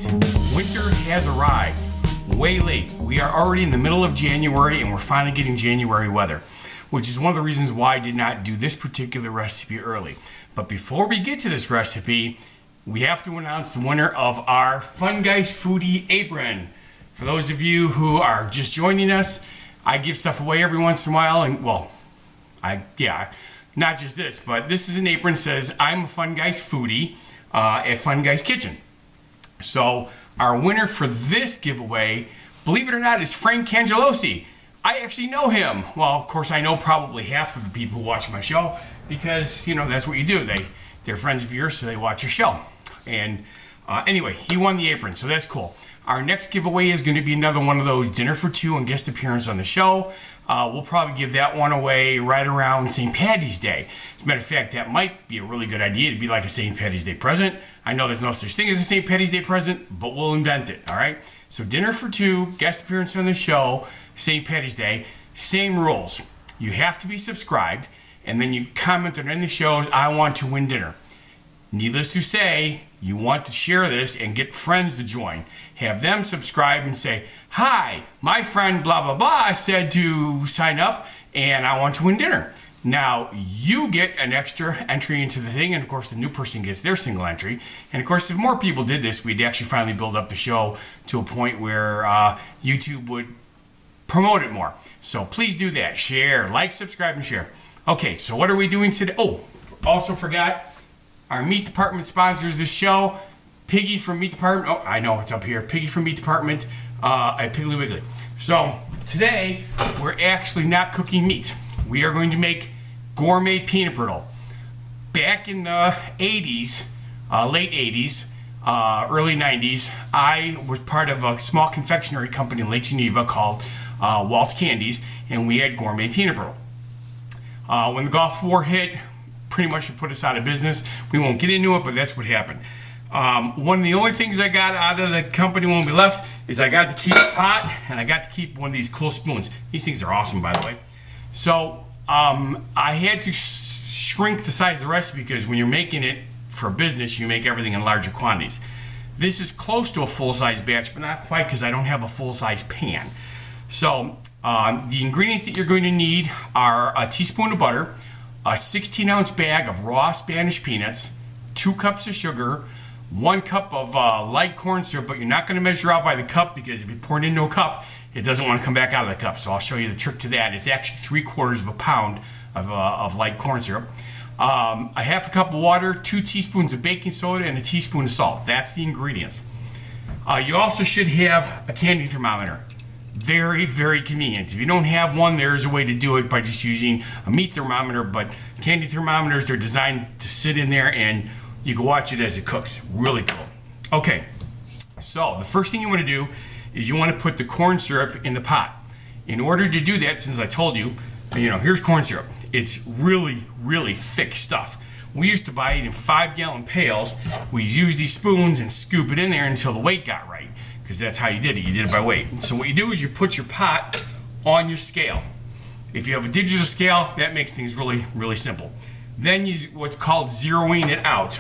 ladies, winter has arrived. Way late. We are already in the middle of January and we're finally getting January weather, which is one of the reasons why I did not do this particular recipe early. But before we get to this recipe, we have to announce the winner of our Funguy Foodie apron. For those of you who are just joining us, I give stuff away every once in a while, and well, not just this, but this is an apron that says I'm a Funguy's foodie at Funguy's Kitchen. So our winner for this giveaway, believe it or not, is Frank Cangelosi. I actually know him. Well, of course, I know probably half of the people who watch my show because, you know, that's what you do. They're friends of yours, so they watch your show. And anyway, he won the apron, so that's cool. Our next giveaway is going to be another one of those dinner for two and guest appearance on the show. We'll probably give that one away right around St. Paddy's Day. As a matter of fact, that might be a really good idea to be like a St. Paddy's Day present. I know there's no such thing as a St. Paddy's Day present, but we'll invent it, all right? So dinner for two, guest appearance on the show, St. Paddy's Day, same rules. You have to be subscribed, and then you comment on any shows, I want to win dinner. Needless to say, you want to share this and get friends to join. Have them subscribe and say, hi, my friend blah, blah, blah said to sign up and I want to win dinner. Now, you get an extra entry into the thing, and of course the new person gets their single entry. And of course, if more people did this, we'd actually finally build up the show to a point where YouTube would promote it more. So please do that. Share, like, subscribe, and share. Okay, so what are we doing today? Oh, also forgot, our meat department sponsors this show. Piggy from Meat Department. Oh, I know it's up here. Piggy from Meat Department at Piggly Wiggly. So today we're actually not cooking meat. We are going to make gourmet peanut brittle. Back in the 80s, late 80s, early 90s, I was part of a small confectionery company in Lake Geneva called Waltz Candies, and we had gourmet peanut brittle. When the Gulf War hit, pretty much put us out of business. We won't get into it, but that's what happened. One of the only things I got out of the company when we left is I got to keep a pot and I got to keep one of these cool spoons. These things are awesome, by the way. So I had to shrink the size of the recipe because when you're making it for a business, you make everything in larger quantities. This is close to a full-size batch, but not quite because I don't have a full-size pan. So the ingredients that you're going to need are a teaspoon of butter, a 16-ounce bag of raw Spanish peanuts, 2 cups of sugar, 1 cup of light corn syrup, but you're not going to measure out by the cup because if you pour it into a cup, it doesn't want to come back out of the cup. So I'll show you the trick to that. It's actually 3/4 pound of light corn syrup. A half a cup of water, 2 teaspoons of baking soda, and a teaspoon of salt. That's the ingredients. You also should have a candy thermometer. Very, very convenient. If you don't have one, there's a way to do it by just using a meat thermometer, but candy thermometers, they're designed to sit in there and you can watch it as it cooks. Really cool. Okay, so the first thing you want to do is you want to put the corn syrup in the pot. In order to do that, since I told you, here's corn syrup. It's really, really thick stuff. We used to buy it in 5-gallon pails. We use these spoons and scoop it in there until the weight got right, because that's how you did it. You did it by weight. So what you do is you put your pot on your scale. If you have a digital scale, that makes things really, really simple. Then you what's called zeroing it out.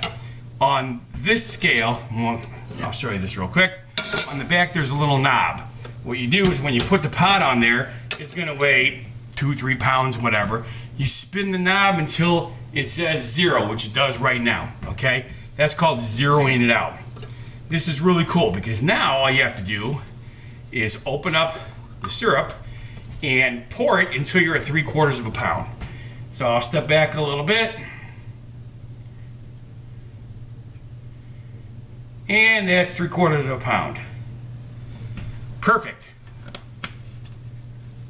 On this scale, well, I'll show you this real quick. On the back there's a little knob. What you do is when you put the pot on there, it's going to weigh 2-3 pounds, whatever. You spin the knob until it says 0, which it does right now. Okay, that's called zeroing it out. This is really cool because now all you have to do is open up the syrup and pour it until you're at 3/4 pound. So I'll step back a little bit. And that's 3/4 pound. Perfect.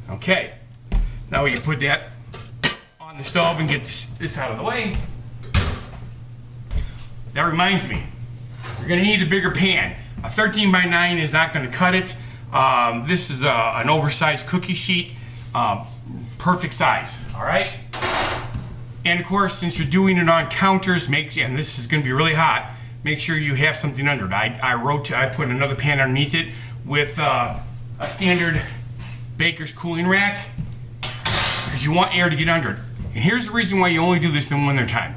Okay. Now we can put that on the stove and get this out of the way. That reminds me, you're going to need a bigger pan. A 13x9 is not going to cut it. This is an oversized cookie sheet. Perfect size. All right. And of course, since you're doing it on counters, and this is going to be really hot, make sure you have something under it. I put another pan underneath it with a standard baker's cooling rack because you want air to get under it. And here's the reason why you only do this in winter time.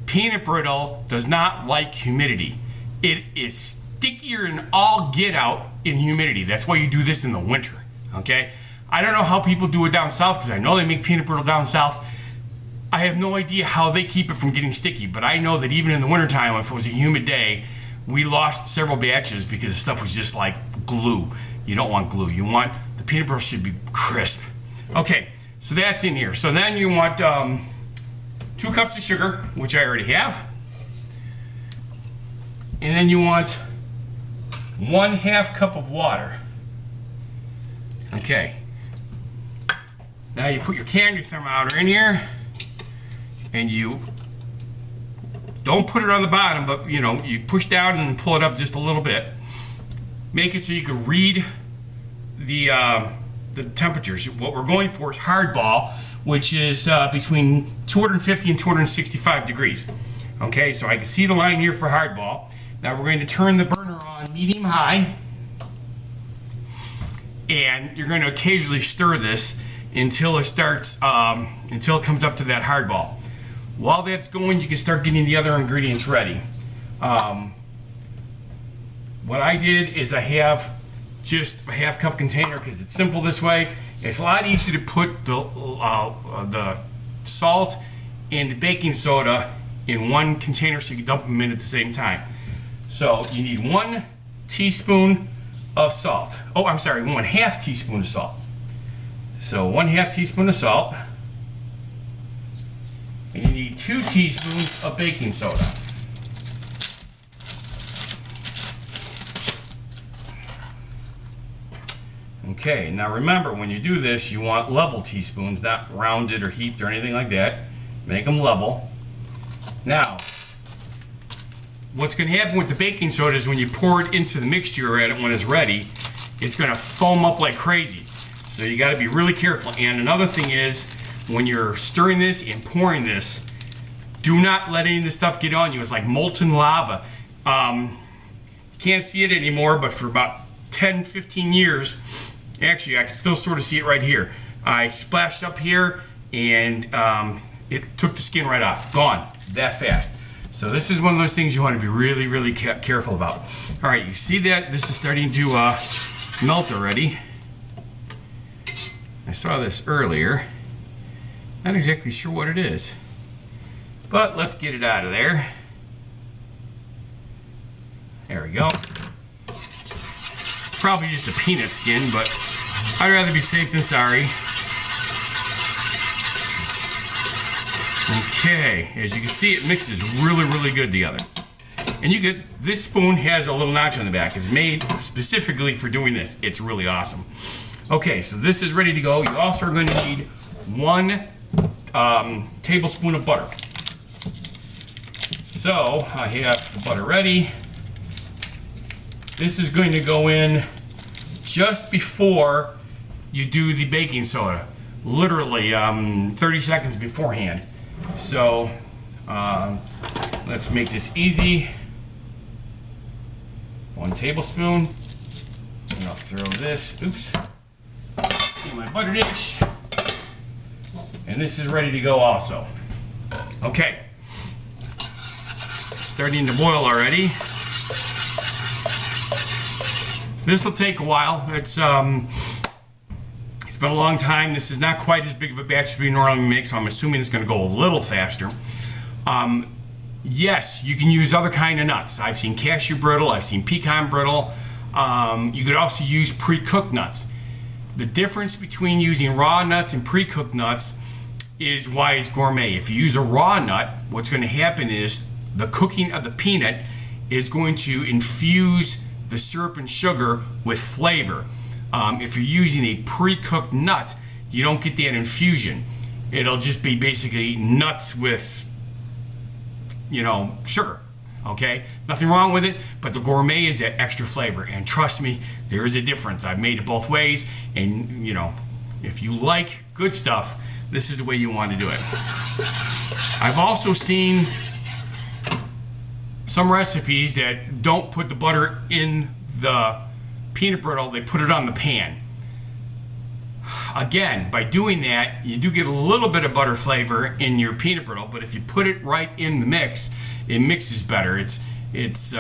Peanut brittle does not like humidity. It is stickier than all get out in humidity. That's why you do this in the winter, okay? I don't know how people do it down south, because I know they make peanut brittle down south. I have no idea how they keep it from getting sticky, but I know that even in the wintertime, if it was a humid day, we lost several batches because the stuff was just like glue. You don't want glue. You want, the peanut brittle should be crisp. Okay, so that's in here. So then you want 2 cups of sugar, which I already have. And then you want 1/2 cup of water. Okay. Now you put your candy thermometer in here, and you don't put it on the bottom, but you know, you push down and pull it up just a little bit. Make it so you can read the temperatures. What we're going for is hardball, which is between 250 and 265 degrees. Okay, so I can see the line here for hardball. Now we're going to turn the burner on medium high, and you're going to occasionally stir this until it starts, until it comes up to that hardball. While that's going, you can start getting the other ingredients ready. What I did is I have just a 1/2 cup container because it's simple this way. It's a lot easier to put the salt and the baking soda in one container so you can dump them in at the same time. So you need 1 teaspoon of salt. Oh, I'm sorry, 1/2 teaspoon of salt. So 1/2 teaspoon of salt. And you need 2 teaspoons of baking soda. Okay, now remember, when you do this, you want level teaspoons, not rounded or heaped or anything like that. Make them level. Now, what's going to happen with the baking soda is when you pour it into the mixture when it's ready, it's going to foam up like crazy. So you got to be really careful. And another thing is, when you're stirring this and pouring this, do not let any of this stuff get on you. It's like molten lava. Can't see it anymore, but for about 10-15 years, actually I can still sort of see it right here. I splashed up here and it took the skin right off. Gone that fast. So this is one of those things you want to be really, really careful about. All right, you see that this is starting to melt already. I saw this earlier. Not exactly sure what it is, but let's get it out of there. There we go. It's probably just a peanut skin, but I'd rather be safe than sorry. Okay, as you can see, it mixes really, really good together. And you get, this spoon has a little notch on the back. It's made specifically for doing this. It's really awesome. Okay, so this is ready to go. You also are going to need 1 tablespoon of butter. So I have the butter ready. This is going to go in just before you do the baking soda, literally 30 seconds beforehand. So let's make this easy. 1 tablespoon, and I'll throw this, oops, in my butter dish. And this is ready to go also. Okay, starting to boil already. This will take a while. It's been a long time. This is not quite as big of a batch as we normally make, so I'm assuming it's going to go a little faster. Yes, you can use other kind of nuts. I've seen cashew brittle, I've seen pecan brittle. You could also use pre-cooked nuts. The difference between using raw nuts and pre-cooked nuts is why it's gourmet. If you use a raw nut, what's going to happen is the cooking of the peanut is going to infuse the syrup and sugar with flavor. If you're using a pre-cooked nut, you don't get that infusion. It'll just be basically nuts with, you know, sugar. Okay, nothing wrong with it, but the gourmet is that extra flavor, and trust me, there is a difference. I've made it both ways, and you know, if you like good stuff, this is the way you want to do it. I've also seen some recipes that don't put the butter in the peanut brittle, they put it on the pan. Again, by doing that, you do get a little bit of butter flavor in your peanut brittle, but if you put it right in the mix, it mixes better. It's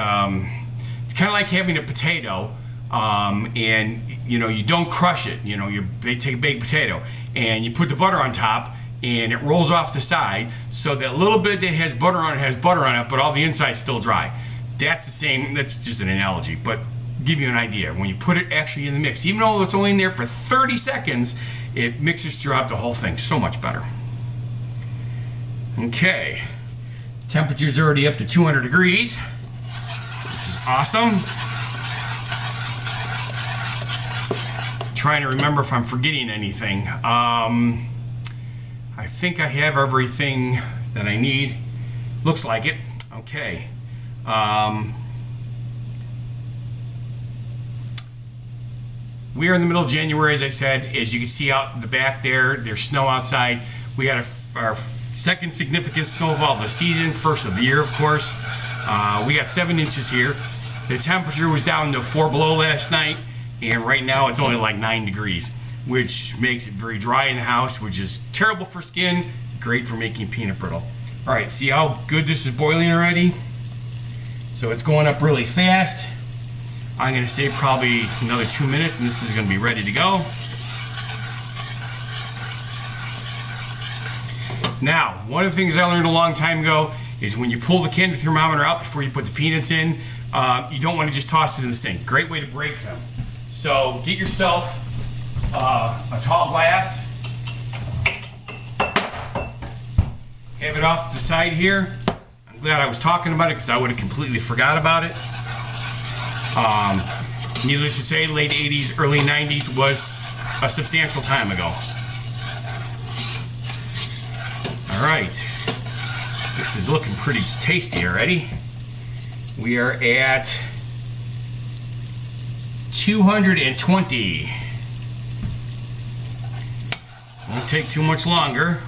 It's kind of like having a potato, and you know, you don't crush it. You know, you take a baked potato and you put the butter on top, and it rolls off the side, so that little bit that has butter on it but all the inside's still dry. That's the same. That's just an analogy, but give you an idea. When you put it actually in the mix, even though it's only in there for 30 seconds, it mixes throughout the whole thing so much better. Okay, temperature's already up to 200 degrees, which is awesome. Trying to remember if I'm forgetting anything. I think I have everything that I need. Looks like it. Okay. We are in the middle of January, as I said. As you can see out the back there, there's snow outside. We had our second significant snowfall of the season, first of the year, of course. We got 7 inches here. The temperature was down to 4 below last night, and right now it's only like 9 degrees, which makes it very dry in the house, which is terrible for skin, great for making peanut brittle. All right, see how good this is boiling already? So it's going up really fast. I'm going to say probably another 2 minutes and this is going to be ready to go. Now, one of the things I learned a long time ago is when you pull the can of thermometer out before you put the peanuts in, you don't want to just toss it in the sink. Great way to break them. So get yourself a tall glass. Have it off to the side here. I'm glad I was talking about it because I would have completely forgot about it. Needless to say, late 80s, early 90s was a substantial time ago. Alright, this is looking pretty tasty already. We are at 220. Won't take too much longer.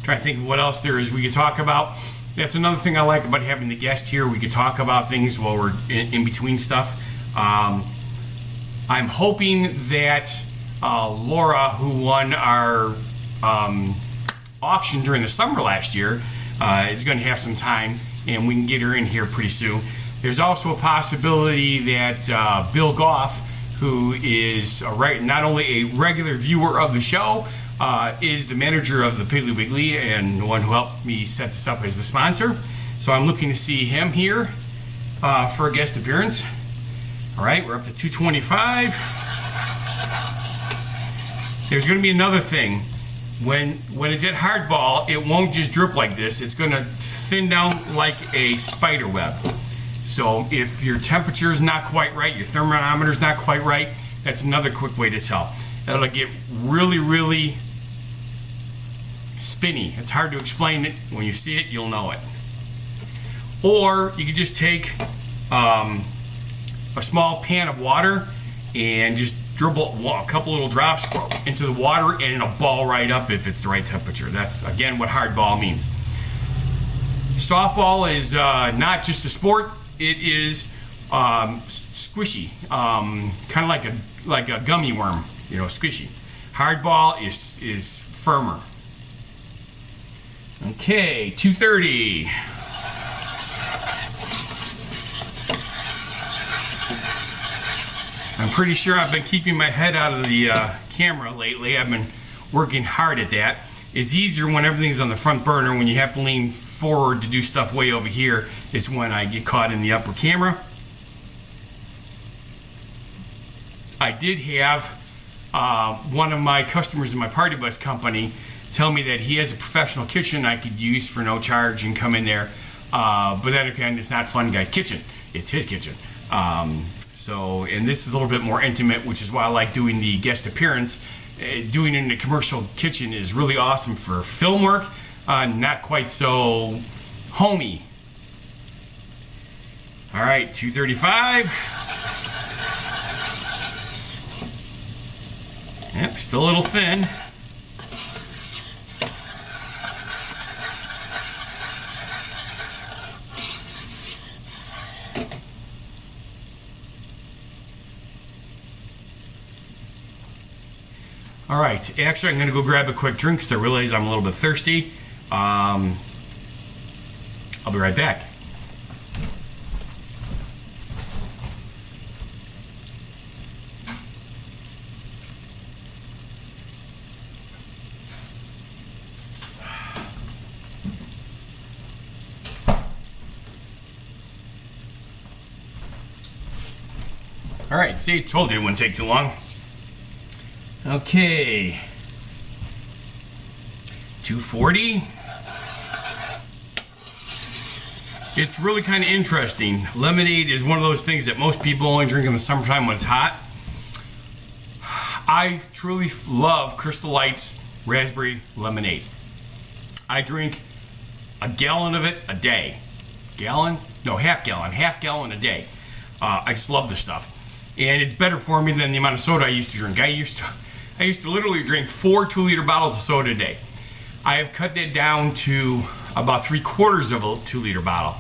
Trying to think of what else there is we could talk about. That's another thing I like about having the guest here. We could talk about things while we're in between stuff. I'm hoping that Laura, who won our auction during the summer last year, is going to have some time, and we can get her in here pretty soon. There's also a possibility that Bill Goff, who is not only a regular viewer of the show, is the manager of the Piggly Wiggly and the one who helped me set this up as the sponsor. So I'm looking to see him here for a guest appearance. All right, we're up to 225. There's going to be another thing. When it's at hardball, it won't just drip like this. It's going to thin down like a spider web. So if your temperature is not quite right, your thermometer is not quite right, that's another quick way to tell. That'll get really, really spinny. It's hard to explain it. When you see it, you'll know it. Or you could just take a small pan of water and just dribble a couple little drops into the water and it'll ball right up if it's the right temperature. That's, again, what hardball means. Softball is not just a sport. It is squishy, kind of like a gummy worm, you know, squishy. Hardball is firmer. Okay, 230. I'm pretty sure I've been keeping my head out of the camera lately. I've been working hard at that. It's easier when everything's on the front burner. When you have to lean forward to do stuff way over here, it's when I get caught in the upper camera. I did have one of my customers in my party bus company tell me that he has a professional kitchen I could use for no charge and come in there. But then again, it's not Funguy's kitchen. It's his kitchen. And this is a little bit more intimate, which is why I like doing the guest appearance. Doing it in a commercial kitchen is really awesome for film work, not quite so homey. All right, 235. Yep, still a little thin. All right, actually I'm gonna go grab a quick drink because I realize I'm a little bit thirsty. I'll be right back. All right, see, told you it wouldn't take too long. Okay, 240. It's really kind of interesting. Lemonade is one of those things that most people only drink in the summertime when it's hot. I truly love Crystal Light's raspberry lemonade. I drink a gallon of it a day. Gallon? No, half gallon a day. I just love this stuff. And it's better for me than the amount of soda I used to drink. I used to literally drink 4 2-liter bottles of soda a day. I have cut that down to about 3/4 of a 2-liter bottle.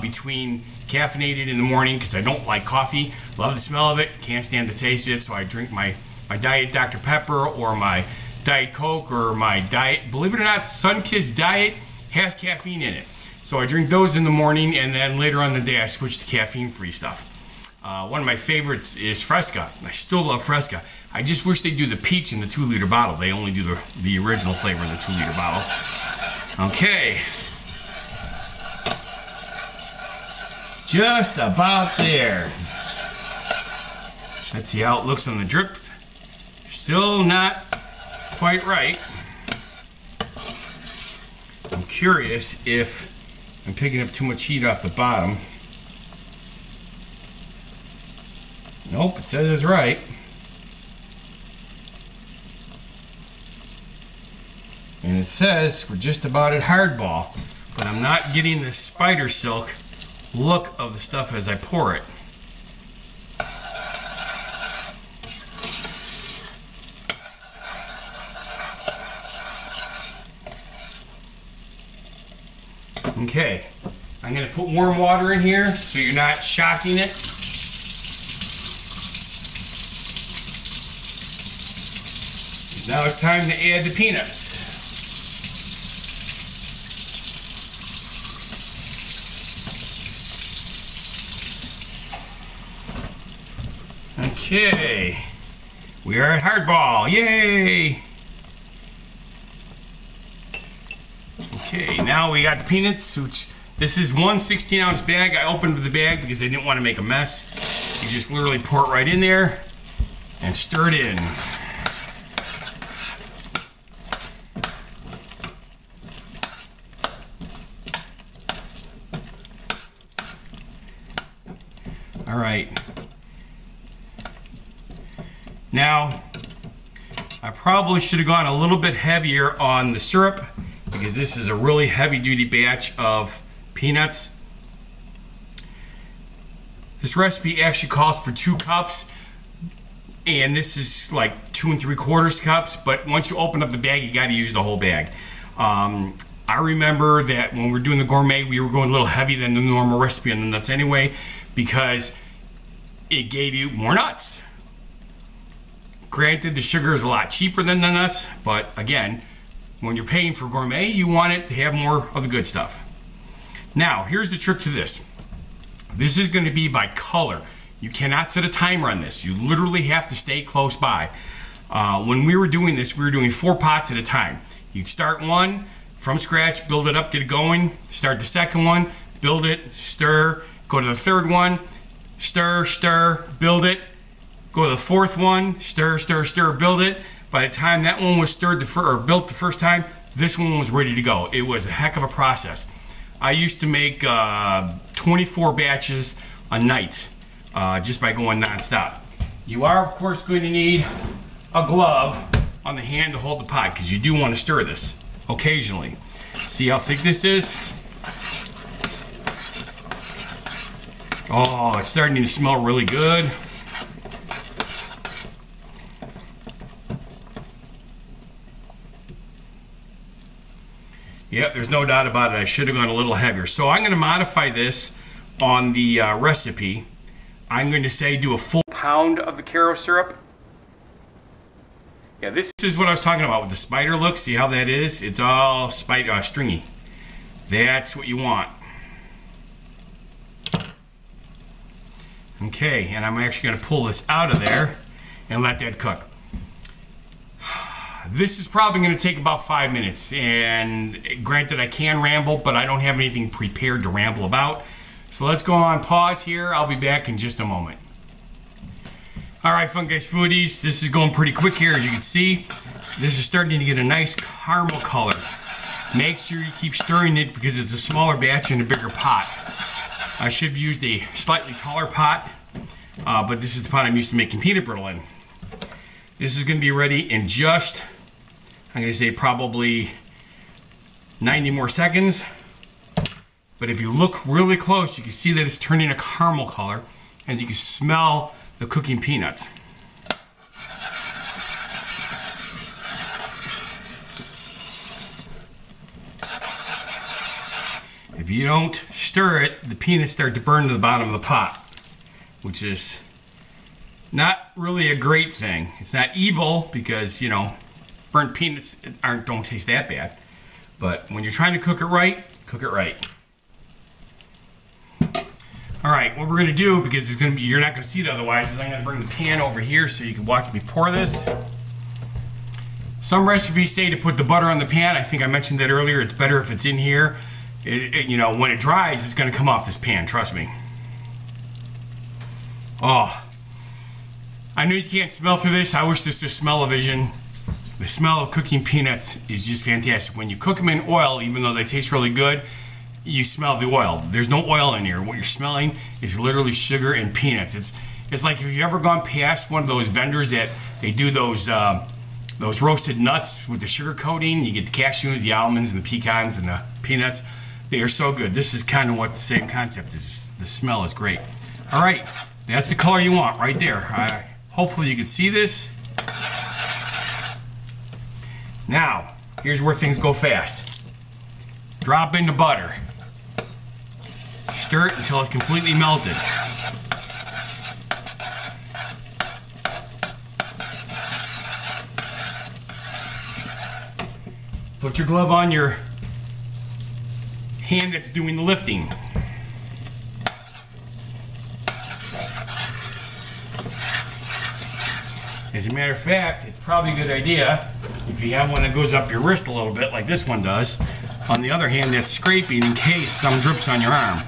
Between caffeinated in the morning, because I don't like coffee, love the smell of it, can't stand the taste of it, so I drink my Diet Dr. Pepper or my Diet Coke or my Diet, believe it or not, Sunkist Diet has caffeine in it. So I drink those in the morning, and then later on in the day I switch to caffeine-free stuff. One of my favorites is Fresca. I still love Fresca. I just wish they'd do the peach in the 2-liter bottle. They only do the original flavor in the 2-liter bottle. Okay. Just about there. Let's see how it looks on the drip. Still not quite right. I'm curious if I'm picking up too much heat off the bottom. Nope, it says it's right. And it says we're just about at hardball, but I'm not getting the spider silk look of the stuff as I pour it. Okay, I'm going to put warm water in here so you're not shocking it. Now it's time to add the peanuts. Okay, we are at hardball, yay! Okay, now we got the peanuts, which this is one 16-ounce bag. I opened the bag because I didn't want to make a mess. You just literally pour it right in there and stir it in. All right. Now, I probably should have gone a little bit heavier on the syrup because this is a really heavy-duty batch of peanuts. This recipe actually calls for 2 cups, and this is like 2 3/4 cups, but once you open up the bag, you got to use the whole bag. I remember that when we were doing the gourmet, we were going a little heavier than the normal recipe on the nuts anyway, because it gave you more nuts. Granted, the sugar is a lot cheaper than the nuts, but again, when you're paying for gourmet, you want it to have more of the good stuff. Now, here's the trick to this. This is going to be by color. You cannot set a timer on this. You literally have to stay close by. When we were doing this, we were doing 4 pots at a time. You'd start one from scratch, build it up, get it going, start the second one, build it, stir, go to the third one, stir, stir, build it, go to the fourth one, stir, stir, stir, build it. By the time that one was stirred or built the first time, this one was ready to go. It was a heck of a process. I used to make 24 batches a night just by going non-stop. You are, of course, going to need a glove on the hand to hold the pot because you do want to stir this occasionally. See how thick this is? Oh, it's starting to smell really good. Yep, there's no doubt about it. I should have gone a little heavier. So I'm going to modify this on the recipe. I'm going to say do a full pound of the Caro syrup. Yeah, this is what I was talking about with the spider look. See how that is? It's all stringy. That's what you want. Okay, and I'm actually going to pull this out of there and let that cook. This is probably going to take about 5 minutes, and granted I can ramble, but I don't have anything prepared to ramble about. So let's go on pause here. I'll be back in just a moment. Alright, Funguy foodies, this is going pretty quick here. As you can see, this is starting to get a nice caramel color. Make sure you keep stirring it because it's a smaller batch in a bigger pot. I should have used a slightly taller pot, but this is the pot I'm used to making peanut brittle in. This is going to be ready in just, I'm going to say probably 90 more seconds. But if you look really close, you can see that it's turning a caramel color, and you can smell the cooking peanuts. If you don't stir it, the peanuts start to burn to the bottom of the pot, which is not really a great thing. It's not evil because, you know, burnt peanuts don't taste that bad. But when you're trying to cook it right, cook it right. All right, what we're gonna do, because it's gonna be, you're not gonna see it otherwise, is I'm gonna bring the pan over here so you can watch me pour this. Some recipes say to put the butter on the pan. I think I mentioned that earlier. It's better if it's in here. You know, when it dries, it's gonna come off this pan, trust me. Oh, I know you can't smell through this. I wish this was smell-o-vision. The smell of cooking peanuts is just fantastic. When you cook them in oil, even though they taste really good, you smell the oil. There's no oil in here. What you're smelling is literally sugar and peanuts. It's like if you've ever gone past one of those vendors that they do those roasted nuts with the sugar coating. You get the cashews, the almonds, and the pecans, and the peanuts. They are so good. This is kind of what the same concept is. The smell is great. All right, that's the color you want right there. Hopefully you can see this. Now, here's where things go fast. Drop in the butter. Stir it until it's completely melted. Put your glove on your hand that's doing the lifting. As a matter of fact, it's probably a good idea if you have one that goes up your wrist a little bit like this one does. On the other hand, that's scraping in case some drips on your arm.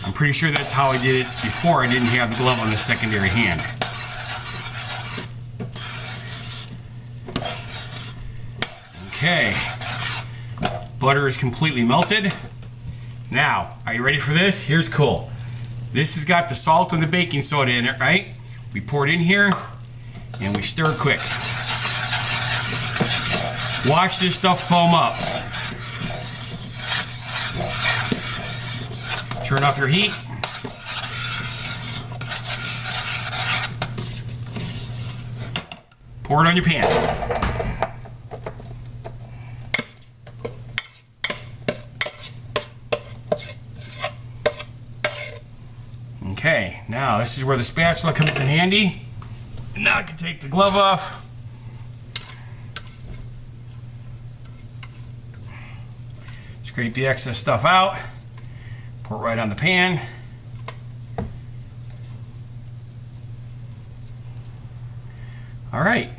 I'm pretty sure that's how I did it before I didn't have the glove on the secondary hand. Okay, butter is completely melted. Now, are you ready for this? Here's cool. This has got the salt and the baking soda in it, right? We pour it in here and we stir quick. Watch this stuff foam up. Turn off your heat. Pour it on your pan. Okay, now this is where the spatula comes in handy. Now I can take the glove off. Scrape the excess stuff out. Pour it right on the pan. All right.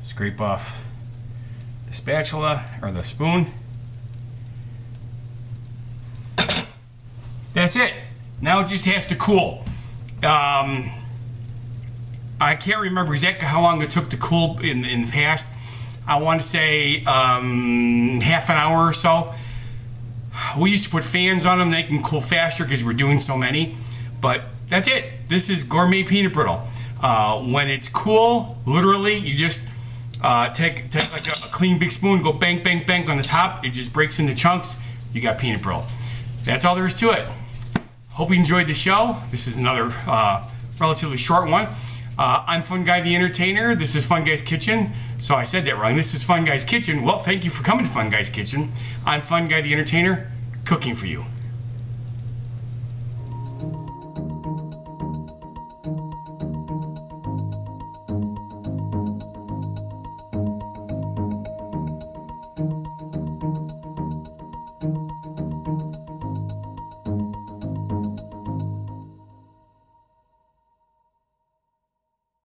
Scrape off the spatula or the spoon. That's it. Now it just has to cool. I can't remember exactly how long it took to cool in the past. I want to say half an hour or so. We used to put fans on them. They can cool faster because we're doing so many. But that's it. This is gourmet peanut brittle. When it's cool, literally, you just take like a clean big spoon, go bang, bang, bang on the top. It just breaks into chunks. You got peanut brittle. That's all there is to it. Hope you enjoyed the show. This is another relatively short one. I'm Funguy the Entertainer. This is Funguy's Kitchen. So I said that wrong. This is Funguy's Kitchen. Well, thank you for coming to Funguy's Kitchen. I'm Funguy the Entertainer, cooking for you.